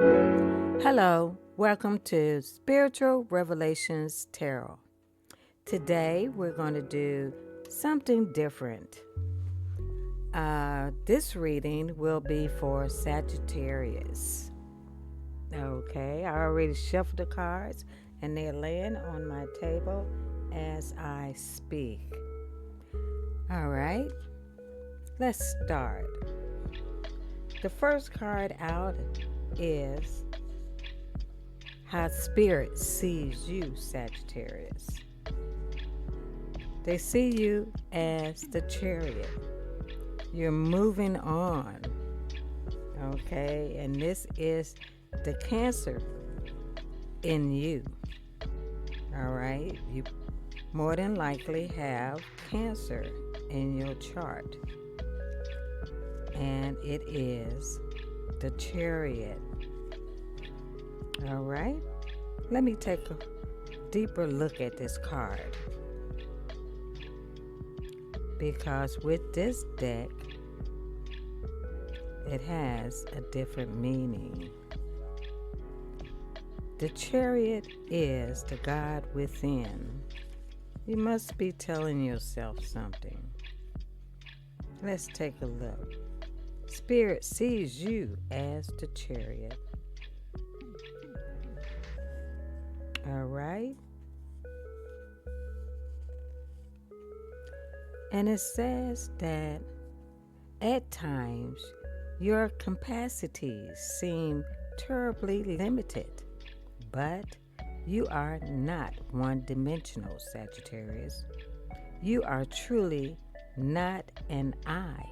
Hello, welcome to Spiritual Revelations Tarot. Today we're going to do something different. This reading will be for Sagittarius. Okay, I already shuffled the cards and they're laying on my table as I speak. All right, let's start. The first card out is how Spirit sees you, Sagittarius. They see you as the Chariot. You're moving on, okay? And this is the Cancer in you, all right? You more than likely have Cancer in your chart. And it is the Chariot. All right, let me take a deeper look at this card, because with this deck, it has a different meaning. The Chariot is the God within. You must be telling yourself something. Let's take a look. Spirit sees you as the Chariot. All right. And it says that at times your capacities seem terribly limited, but you are not one-dimensional, Sagittarius. You are truly not an I.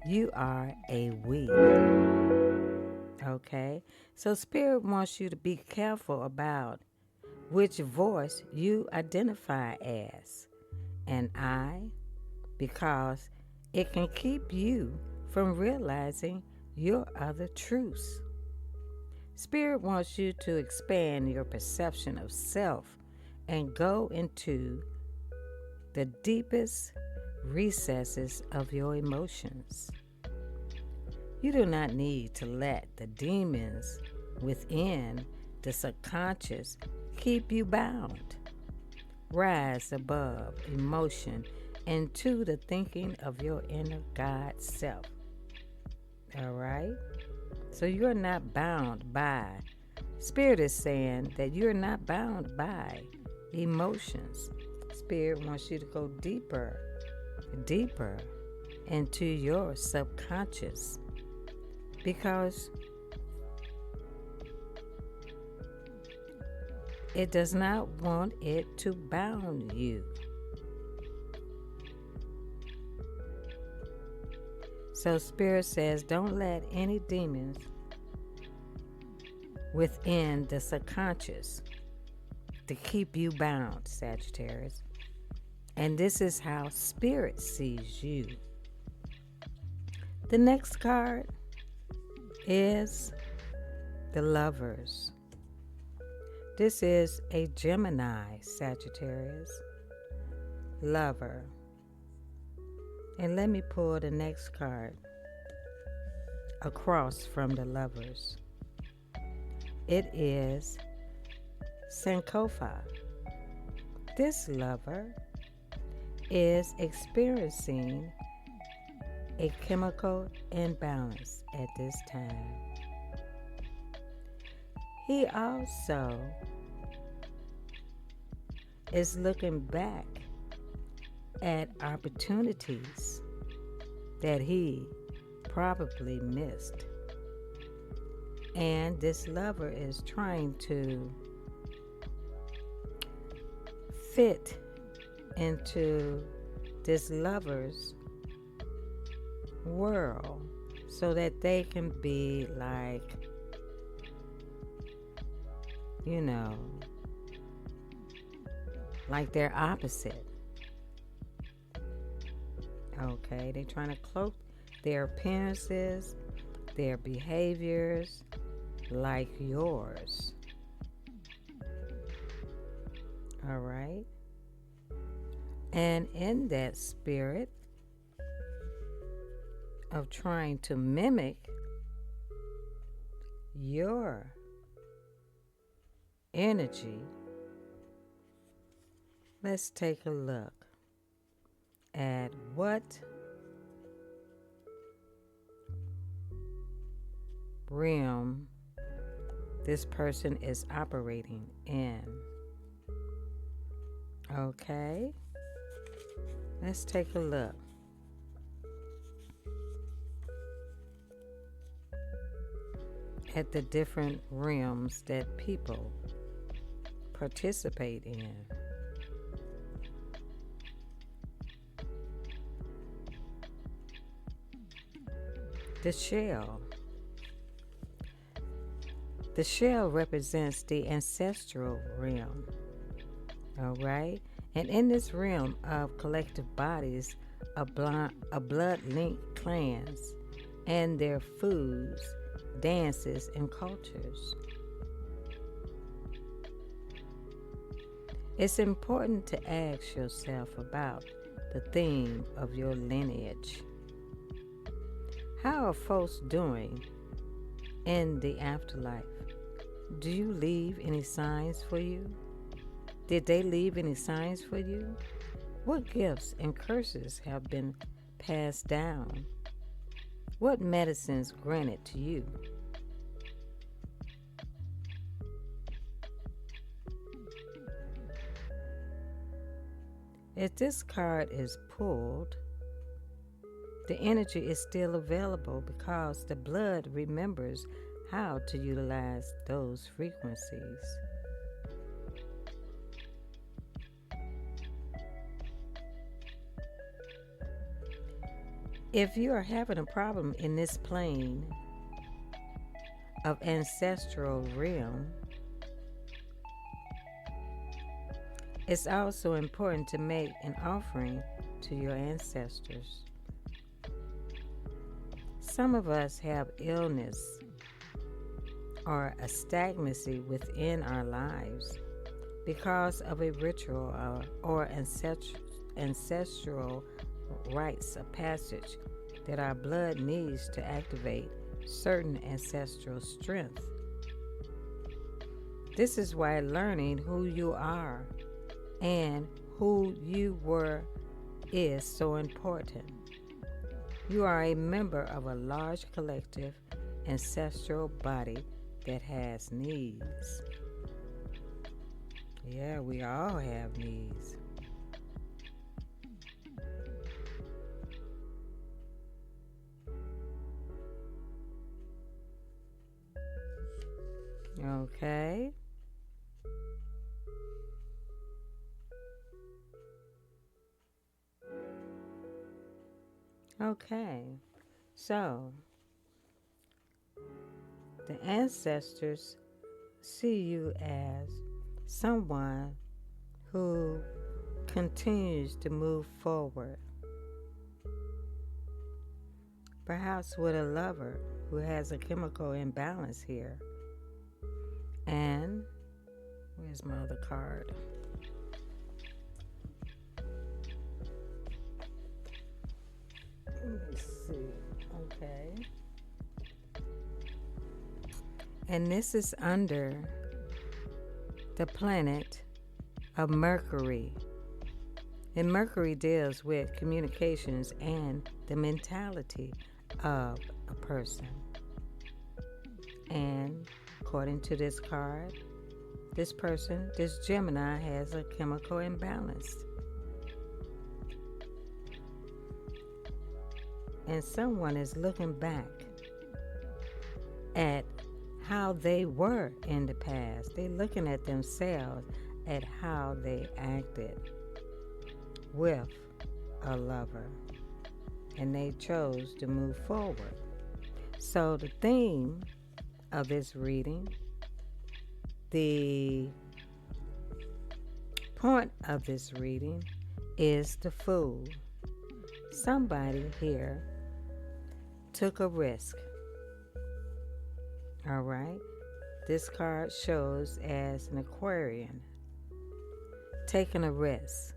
You are a we. Okay, so Spirit wants you to be careful about which voice you identify as an I, because it can keep you from realizing your other truths. Spirit wants you to expand your perception of self and go into the deepest recesses of your emotions. You do not need to let the demons within the subconscious keep you bound. Rise above emotion into the thinking of your inner God self. All right? So you're not bound by, Spirit is saying that you're not bound by emotions. Spirit wants you to go deeper into your subconscious, because it does not want it to bound you. So Spirit says, don't let any demons within the subconscious to keep you bound, Sagittarius. And this is how Spirit sees you. The next card is the Lovers. This is a Gemini, Sagittarius, lover. And let me pull the next card across from the Lovers. It is Sankofa. This lover is experiencing a chemical imbalance at this time. He also is looking back at opportunities that he probably missed. And this lover is trying to fit into this lover's world so that they can be like, you know, like they're opposite. Okay, they're trying to cloak their appearances, their behaviors like yours. All right. And in that spirit of trying to mimic your energy, let's take a look at what realm this person is operating in. Okay, let's take a look. At the different realms that people participate in. The shell. The shell represents the ancestral realm. All right? And in this realm of collective bodies, a blood-linked clans and their foods, dances, and cultures. It's important to ask yourself about the theme of your lineage. How are folks doing in the afterlife? Do you leave any signs for you? Did they leave any signs for you? What gifts and curses have been passed down? What medicines granted to you? If this card is pulled, the energy is still available because the blood remembers how to utilize those frequencies. If you are having a problem in this plane of ancestral realm, it's also important to make an offering to your ancestors. Some of us have illness or a stagnancy within our lives because of a ritual or ancestral rites of passage that our blood needs to activate certain ancestral strength. This is why learning who you are and who you were is so important. You are a member of a large collective ancestral body that has needs. Yeah, we all have needs. Okay. Okay. So, the ancestors see you as someone who continues to move forward. Perhaps with a lover who has a chemical imbalance here. And where's my other card? Let me see. Okay. And this is under the planet of Mercury. And Mercury deals with communications and the mentality of a person. And according to this card, this person, this Gemini, has a chemical imbalance. And someone is looking back at how they were in the past. They're looking at themselves, at how they acted with a lover. And they chose to move forward. So the theme of this reading, the point of this reading is the Fool. Somebody here took a risk. All right. This card shows as an Aquarian taking a risk.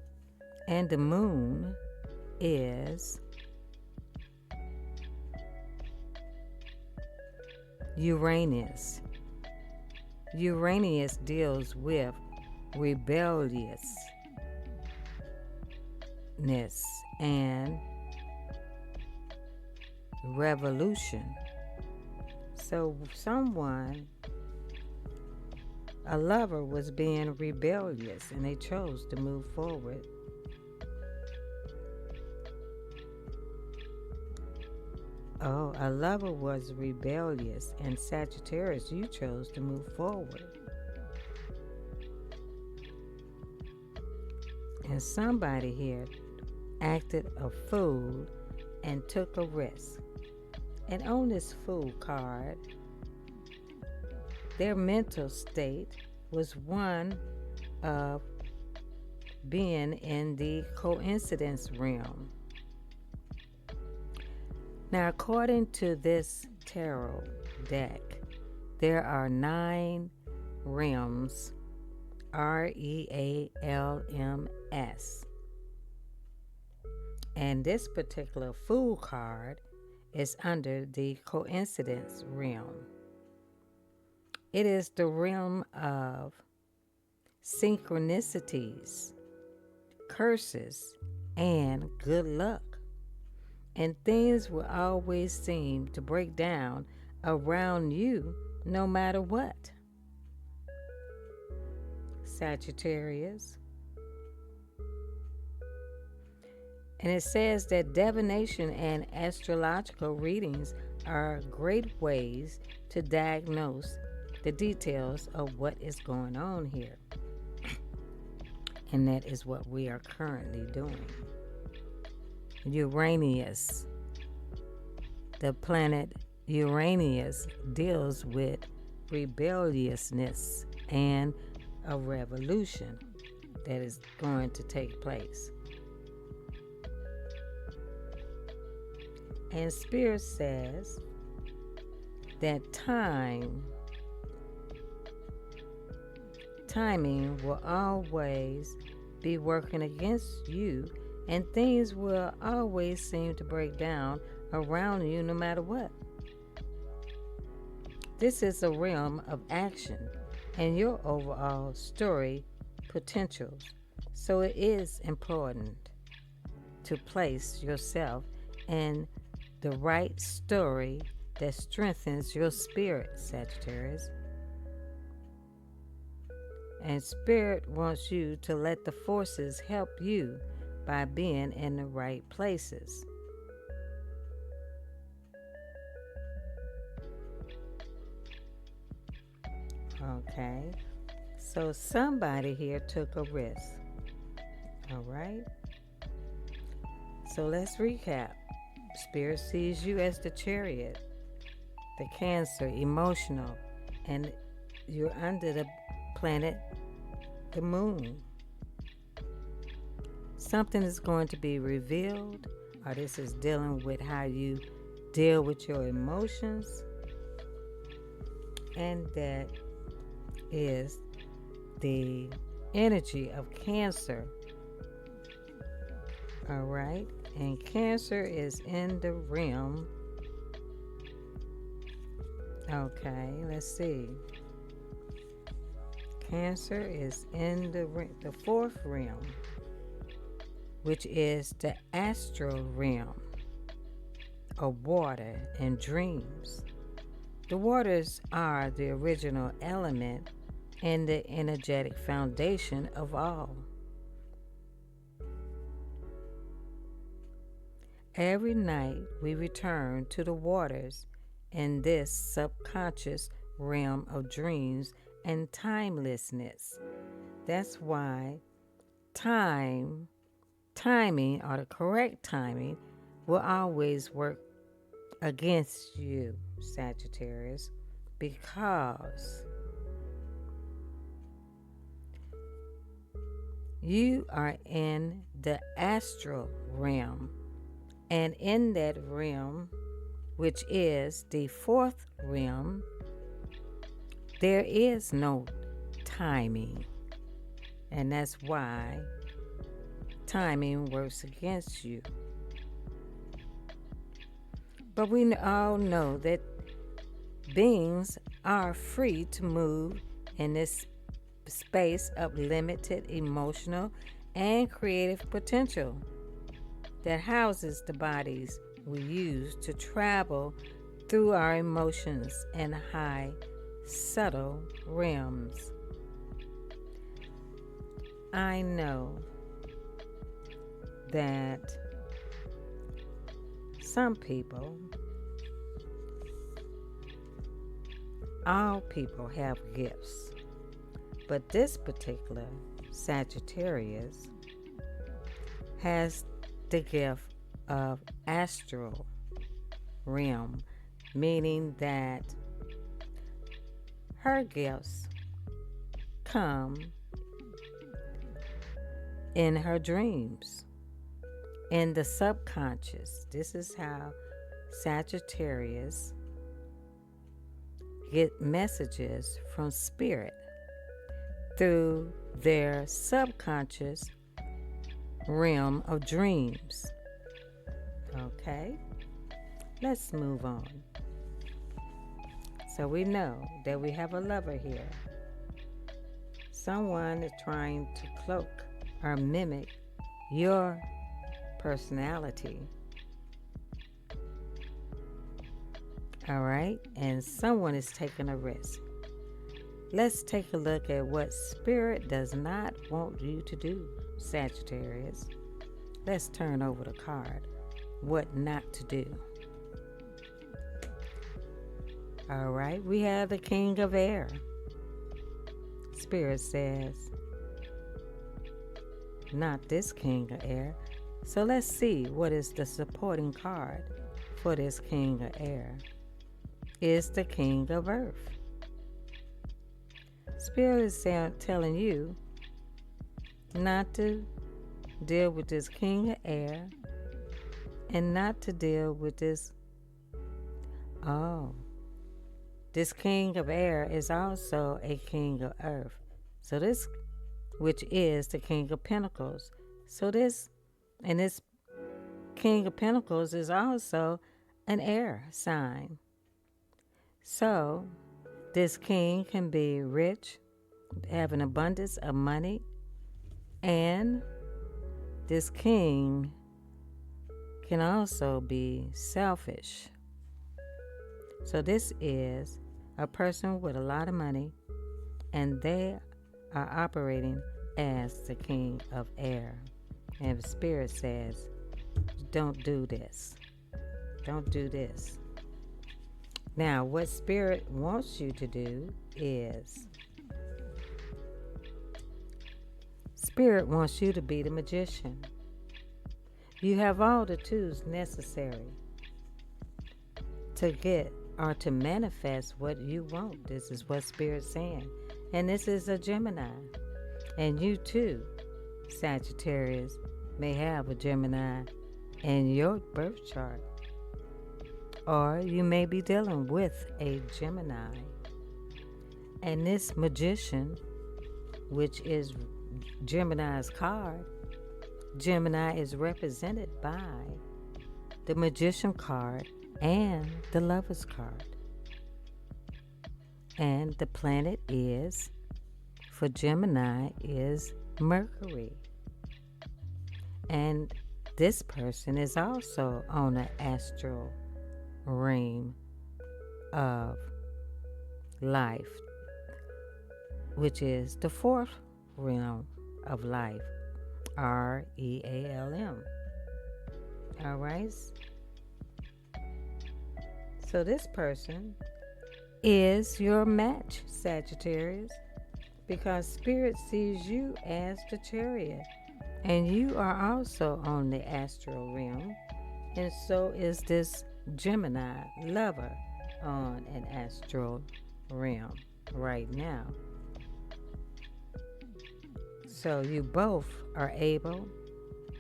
And the moon is Uranus. Uranus deals with rebelliousness and revolution. So a lover was being rebellious and they chose to move forward. Oh, a lover was rebellious, and Sagittarius, you chose to move forward. And somebody here acted a fool and took a risk. And on this fool card, their mental state was one of being in the coincidence realm. Now, according to this tarot deck, there are 9 realms, REALMS. And this particular Fool card is under the coincidence realm. It is the realm of synchronicities, curses, and good luck. And things will always seem to break down around you no matter what. Sagittarius. And it says that divination and astrological readings are great ways to diagnose the details of what is going on here. And that is what we are currently doing. Uranus. The planet Uranus deals with rebelliousness and a revolution that is going to take place. And Spirit says that timing will always be working against you, and things will always seem to break down around you no matter what. This is a realm of action and your overall story potentials. So it is important to place yourself in the right story that strengthens your spirit, Sagittarius. And Spirit wants you to let the forces help you by being in the right places. Okay, so somebody here took a risk. All right, so let's recap. Spirit sees you as the Chariot, the Cancer, emotional, and you're under the planet, the moon. Something is going to be revealed, or this is dealing with how you deal with your emotions, and that is the energy of Cancer. All right, and Cancer is in the realm. Okay, let's see. Cancer is in the 4th realm, which is the astral realm of water and dreams. The waters are the original element and the energetic foundation of all. Every night we return to the waters in this subconscious realm of dreams and timelessness. That's why timing, or the correct timing, will always work against you, Sagittarius, because you are in the astral realm, and in that realm, which is the 4th realm, there is no timing, and that's why timing works against you. But we all know that beings are free to move in this space of limited emotional and creative potential that houses the bodies we use to travel through our emotions and high, subtle realms. I know that some people, all people have gifts, but this particular Sagittarius has the gift of astral realm, meaning that her gifts come in her dreams, in the subconscious. This is how Sagittarius get messages from spirit through their subconscious realm of dreams. Okay, let's move on. So we know that we have a lover here. Someone is trying to cloak or mimic your personality. All right, and someone is taking a risk. Let's take a look at what Spirit does not want you to do, Sagittarius. Let's turn over the card. What not to do. All right, we have the King of Air. Spirit says, not this King of Air. So let's see what is the supporting card for this King of Air. Is the King of Earth. Spirit is telling you not to deal with this King of Air and not to deal with this. This King of Air is also a King of Earth. So this, which is the King of Pentacles. So this King of Pentacles is also an air sign. So this king can be rich, have an abundance of money, and this king can also be selfish. So this is a person with a lot of money, and they are operating as the King of Air. And the Spirit says, don't do this. Don't do this. Now, what Spirit wants you to do is, Spirit wants you to be the magician. You have all the tools necessary to get or to manifest what you want. This is what Spirit's saying. And this is a Gemini. And you too, Sagittarius, may have a Gemini in your birth chart. Or you may be dealing with a Gemini. And this magician, which is Gemini's card, Gemini is represented by the magician card and the lover's card. And the planet is, for Gemini, is Mercury. And this person is also on an astral realm of life, which is the fourth realm of life, REALM. All right. So this person is your match, Sagittarius, because Spirit sees you as the Chariot, and you are also on the astral realm, and so is this Gemini lover on an astral realm right now. So you both are able,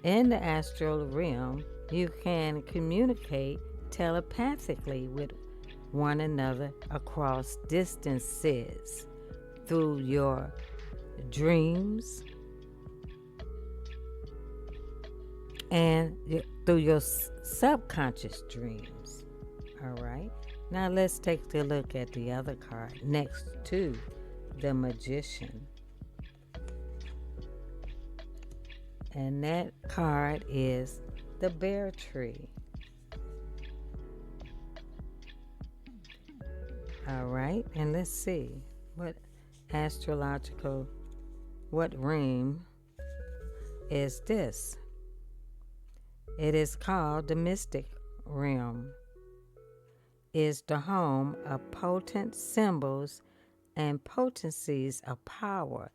in the astral realm, you can communicate telepathically with one another across distances through your dreams and through your subconscious dreams. All right. Now let's take a look at the other card next to the Magician. And that card is the Bear Tree. All right, and let's see what realm is this? It is called the mystic realm. Is the home of potent symbols and potencies of power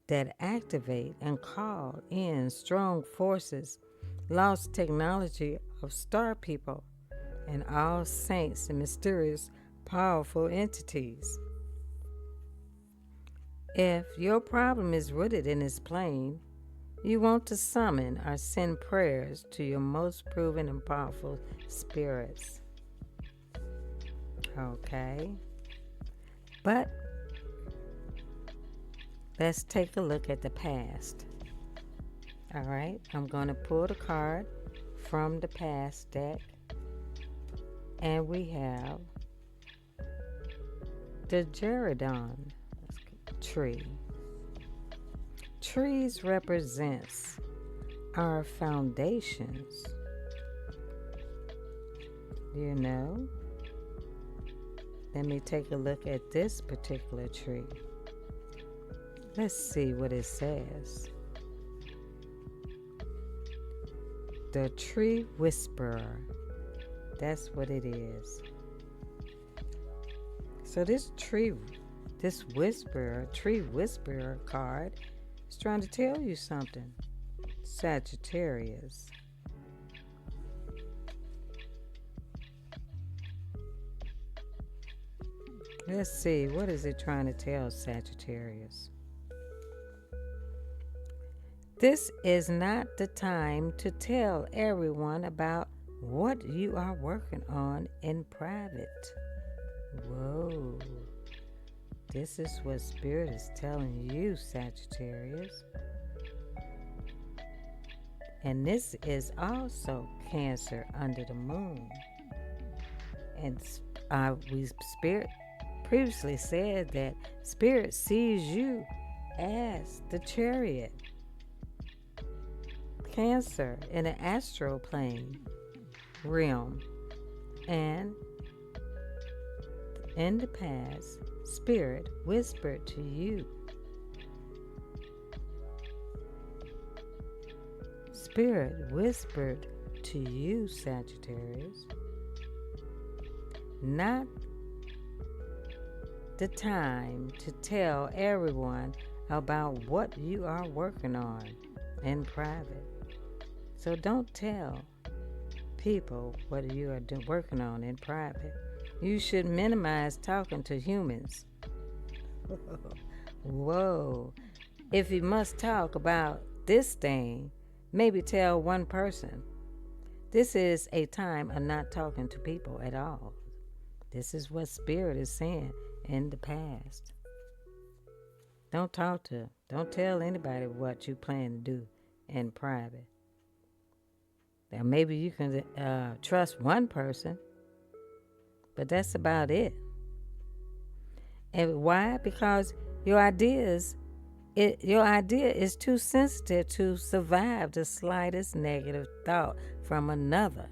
that activate and call in strong forces, lost technology of star people, and all saints and mysterious, powerful entities. If your problem is rooted in this plane, you want to summon or send prayers to your most proven and powerful spirits. Okay. But let's take a look at the past. All right. I'm going to pull the card from the past deck. And we have the Geridon tree. Trees represents our foundations. You know? Let me take a look at this particular tree. Let's see what it says. The Tree Whisperer. That's what it is. So this tree whisperer card is trying to tell you something. Sagittarius. Let's see, what is it trying to tell Sagittarius? This is not the time to tell everyone about what you are working on in private. Whoa. This is what Spirit is telling you, Sagittarius. And this is also Cancer under the moon. And Spirit previously said that Spirit sees you as the Chariot. Cancer in an astral plane realm. And in the past, Spirit whispered to you. Spirit whispered to you, Sagittarius. Not the time to tell everyone about what you are working on in private. So don't tell people what you are working on in private. You should minimize talking to humans. Whoa. If you must talk about this thing, maybe tell one person. This is a time of not talking to people at all. This is what Spirit is saying in the past. Don't tell anybody what you plan to do in private. Now maybe you can trust one person, but that's about it. And why? Because your idea is too sensitive to survive the slightest negative thought from another.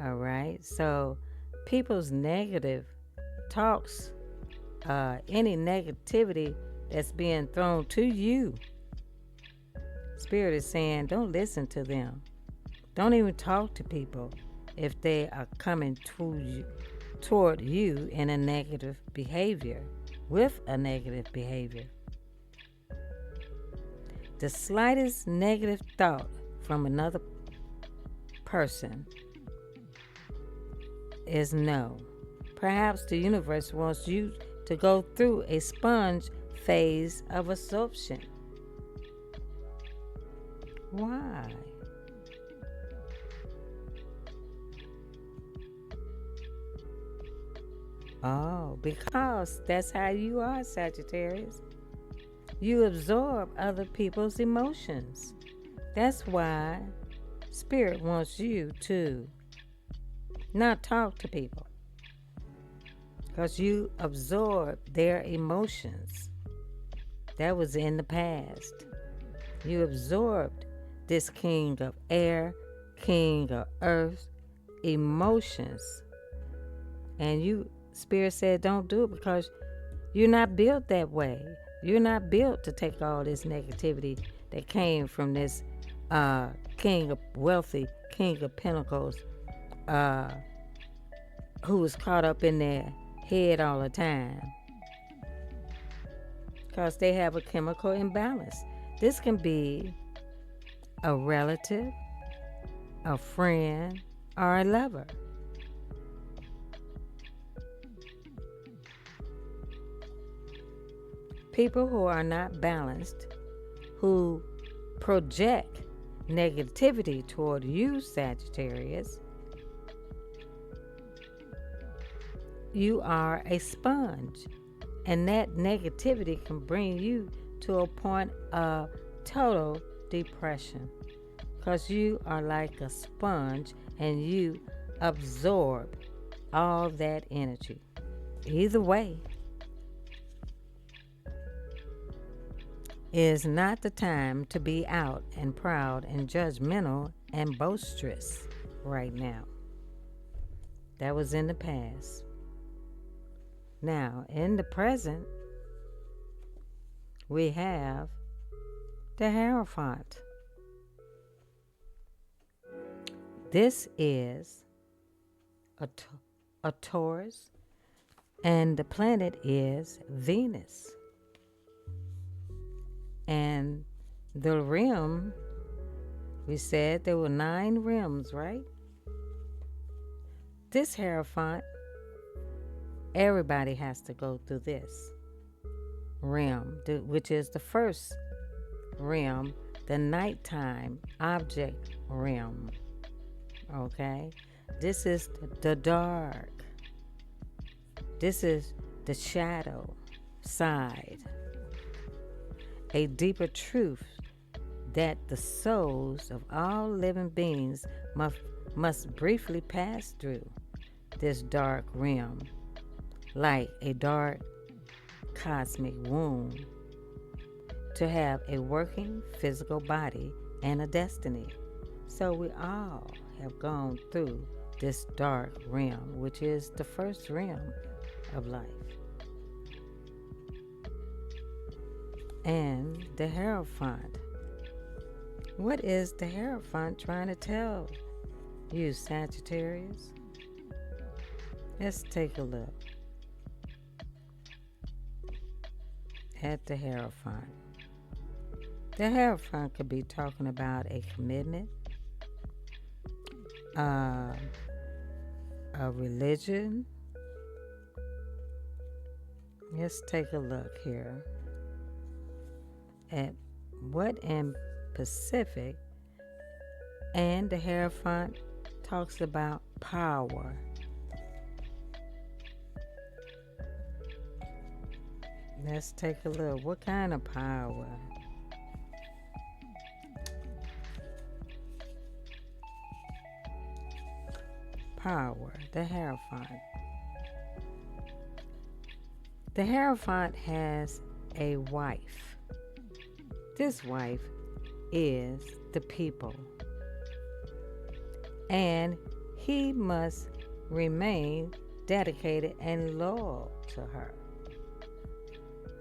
All right? So people's negative talks, any negativity that's being thrown to you, Spirit is saying, don't listen to them. Don't even talk to people if they are coming toward you in a negative behavior, with a negative behavior. The slightest negative thought from another person is no. Perhaps the universe wants you to go through a sponge phase of absorption. Why? Oh, because that's how you are, Sagittarius. You absorb other people's emotions. That's why Spirit wants you to not talk to people. because you absorbed their emotions. That was in the past. You absorbed this king of air, king of earth, emotions. And you, Spirit said, don't do it because you're not built that way. You're not built to take all this negativity that came from this king of wealthy, king of pentacles, who was caught up in their head all the time. Because they have a chemical imbalance. This can be a relative, a friend, or a lover. People who are not balanced, who project negativity toward you, Sagittarius, you are a sponge. And that negativity can bring you to a point of total depression. Because you are like a sponge and you absorb all that energy. Either way, is not the time to be out and proud and judgmental and boisterous right now. That was in the past. Now, in the present, we have the Hierophant. This is a Taurus, and the planet is Venus. And the rim, we said there were 9 rims, right? This Hierophant, everybody has to go through this rim, which is the first rim, the nighttime object rim. Okay? This is the dark. This is the shadow side. A deeper truth that the souls of all living beings must briefly pass through this dark rim, like a dark cosmic womb, to have a working physical body and a destiny. So we all have gone through this dark rim, which is the first rim of life. And the Hierophant. What is the Hierophant trying to tell you, Sagittarius? Let's take a look at the Hierophant. The Hierophant could be talking about a commitment, a religion. Let's take a look here at what in Pacific, and the Hierophant talks about power. Let's take a look. What kind of power? Power, the Hierophant. The Hierophant has a wife. This wife is the people, and he must remain dedicated and loyal to her.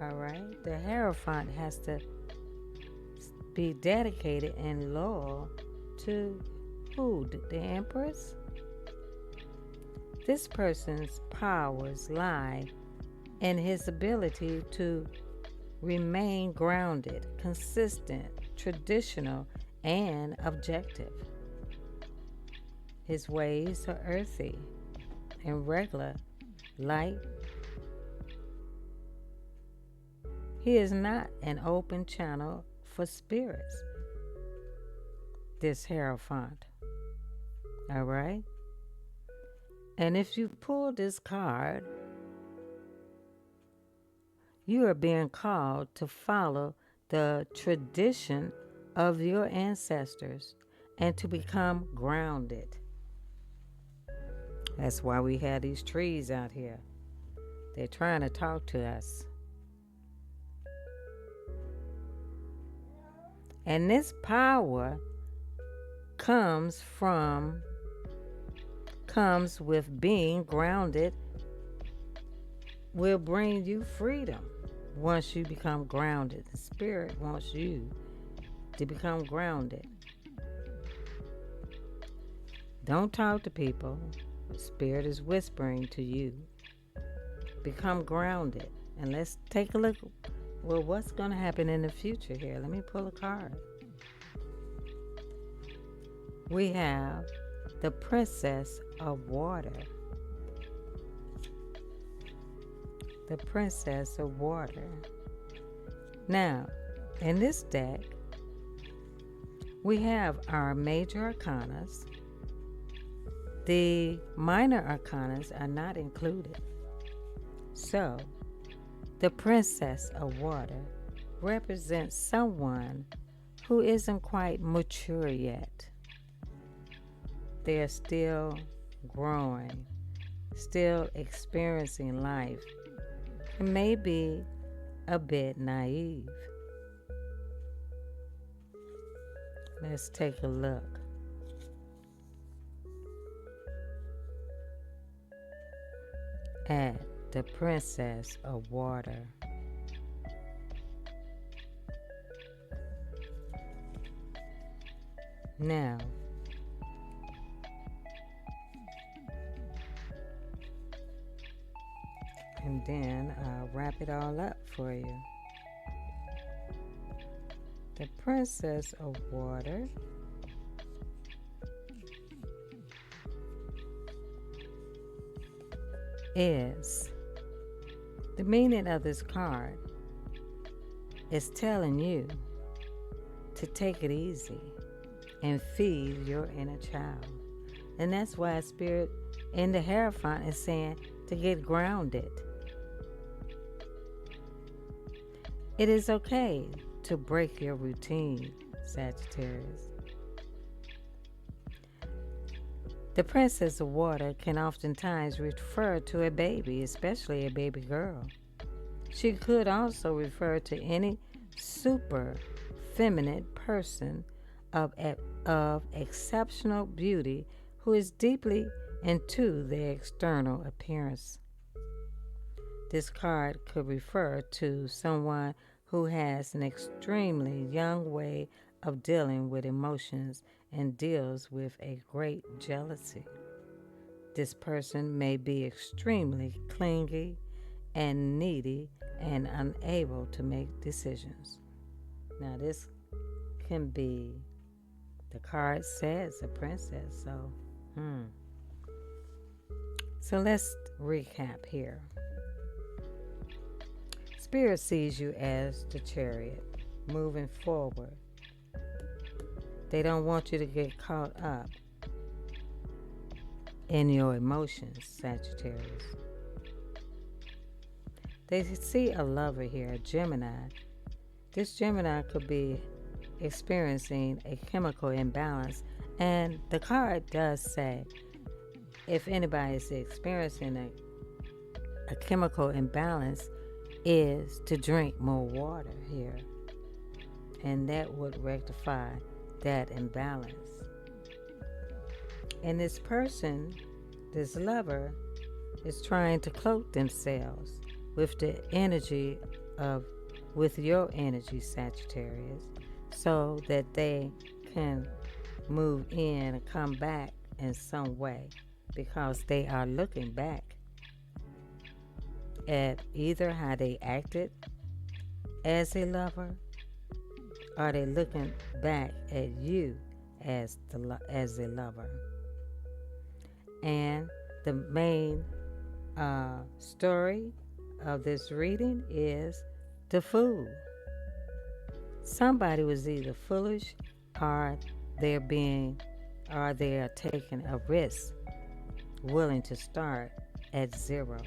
All right? The Hierophant has to be dedicated and loyal to who? The Empress? This person's powers lie in his ability to remain grounded, consistent, traditional, and objective. His ways are earthy and regular, light. He is not an open channel for spirits, this Hierophant. All right? And if you pull this card, you are being called to follow the tradition of your ancestors and to become grounded. That's why we have these trees out here. They're trying to talk to us. And this power comes with being grounded. Will bring you freedom once you become grounded. The spirit wants you to become grounded. Don't talk to people. The spirit is whispering to you. Become grounded. And let's take a look. Well, what's going to happen in the future here? Let me pull a card. We have the Princess of Water. The Princess of Water. Now, in this deck, we have our major arcanas. The minor arcanas are not included. So, the Princess of Water represents someone who isn't quite mature yet. They're still growing, still experiencing life, and maybe a bit naive. Let's take a look. At the Princess of Water. Now, and then I'll wrap it all up for you. The Princess of Water is, the meaning of this card is telling you to take it easy and feed your inner child. And that's why Spirit in the Hierophant is saying to get grounded. It is okay to break your routine, Sagittarius. The Princess of Water can oftentimes refer to a baby, especially a baby girl. She could also refer to any super feminine person of exceptional beauty who is deeply into their external appearance. This card could refer to someone who has an extremely young way of dealing with emotions and deals with a great jealousy. This person may be extremely clingy and needy and unable to make decisions. Now this can be, the card says a princess, so let's recap here. Spirit sees you as the Chariot, moving forward. They don't want you to get caught up in your emotions, Sagittarius. They see a lover here, a Gemini. This Gemini could be experiencing a chemical imbalance, and the card does say if anybody is experiencing a chemical imbalance, is to drink more water here, and that would rectify that imbalance. And this person, this lover, is trying to cloak themselves with the energy with your energy, Sagittarius, so that they can move in and come back in some way, because they are looking back at either how they acted as a lover, or they looking back at you as a lover. And the main story of this reading is the Fool. Somebody was either foolish or they are taking a risk, willing to start at zero.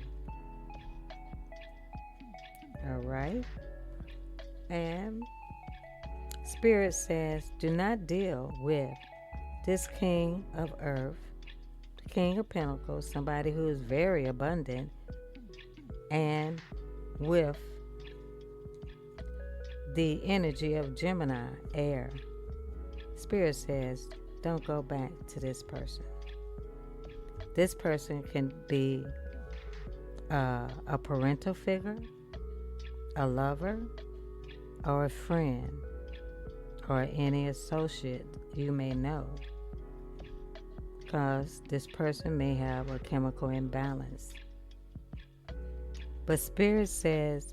All right? And Spirit says, do not deal with this King of Earth, the King of Pentacles, somebody who is very abundant And with the energy of Gemini, air, Spirit says, don't go back to this person. This person can be a parental figure, a lover, or a friend, or any associate you may know, because this person may have a chemical imbalance. But Spirit says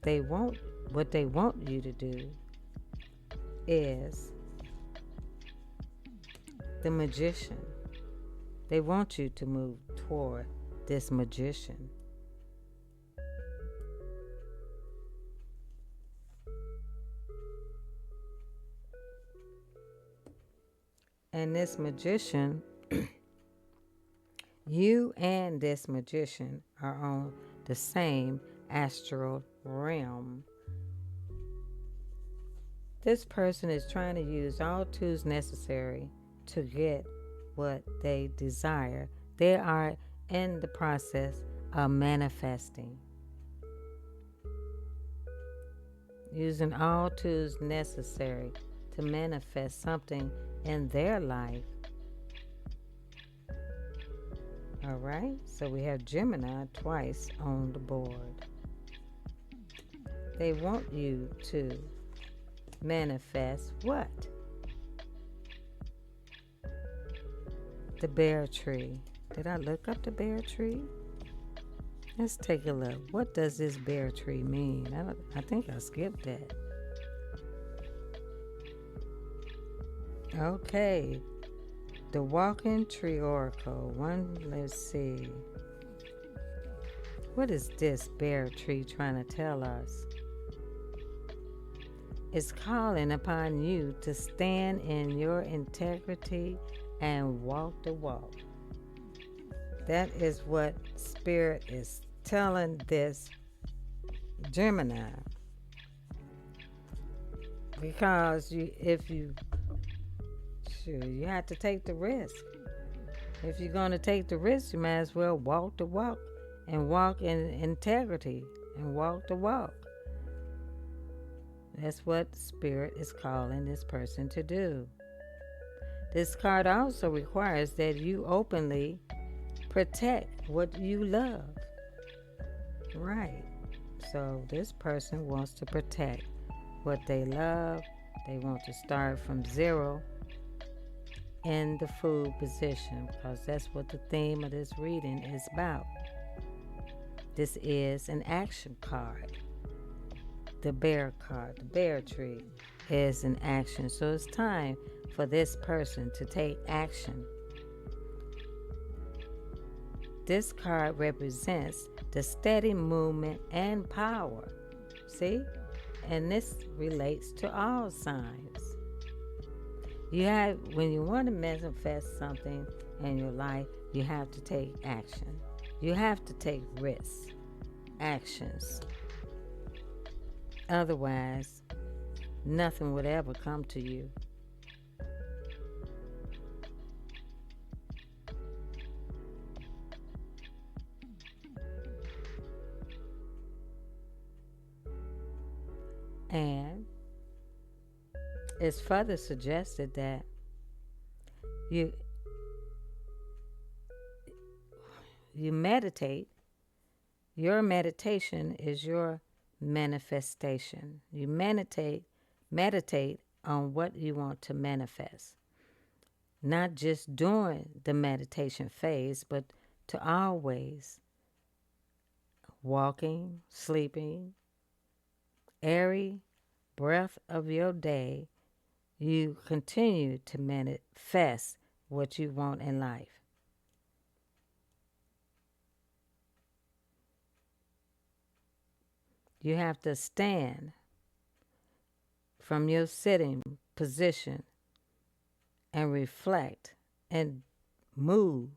what they want you to do is the magician. They want you to move toward this magician. And this magician, you and this magician are on the same astral realm. This person is trying to use all tools necessary to get what they desire. They are in the process of manifesting, using all tools necessary to manifest something in their life. All right, so we have Gemini twice on the board. They want you to manifest what? The bear tree. Did I look up the bear tree? Let's take a look. What does this bear tree mean? I think I skipped that. Okay. The Walking Tree Oracle. Let's see. What is this bear tree trying to tell us? It's calling upon you to stand in your integrity and walk the walk. That is what Spirit is telling this Gemini. Because you have to take the risk. If you're going to take the risk, you might as well walk the walk and walk in integrity and walk the walk. That's what Spirit is calling this person to do. This card also requires that you openly protect what you love. Right. So this person wants to protect what they love. They want to start from zero in the food position, because that's what the theme of this reading is about. This is an action card. The bear card, the bear tree, is an action. So it's time for this person to take action. This card represents the steady movement and power. See? And this relates to all signs. When you want to manifest something in your life, you have to take action. You have to take risks, actions. Otherwise, nothing would ever come to you. And it's further suggested that you meditate. Your meditation is your manifestation. You meditate on what you want to manifest. Not just during the meditation phase, but to always walking, sleeping, every breath of your day, you continue to manifest what you want in life. You have to stand from your sitting position and reflect and move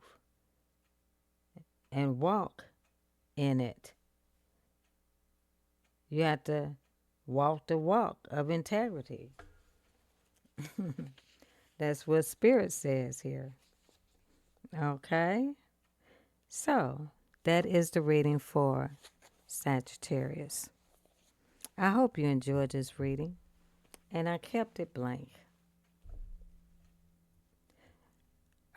and walk in it. You have to walk the walk of integrity. That's what Spirit says here. Okay? So, that is the reading for Sagittarius. I hope you enjoyed this reading, and I kept it blank.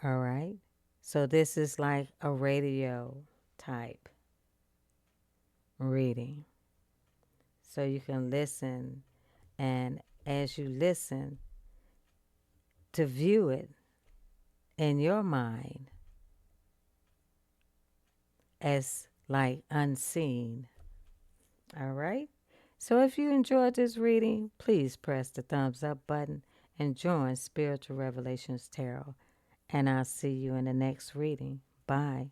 All right. So this is like a radio type reading. So you can listen, and as you listen, to view it in your mind as like unseen. All right. So if you enjoyed this reading, please press the thumbs up button and join Spiritual Revelations Tarot. And I'll see you in the next reading. Bye.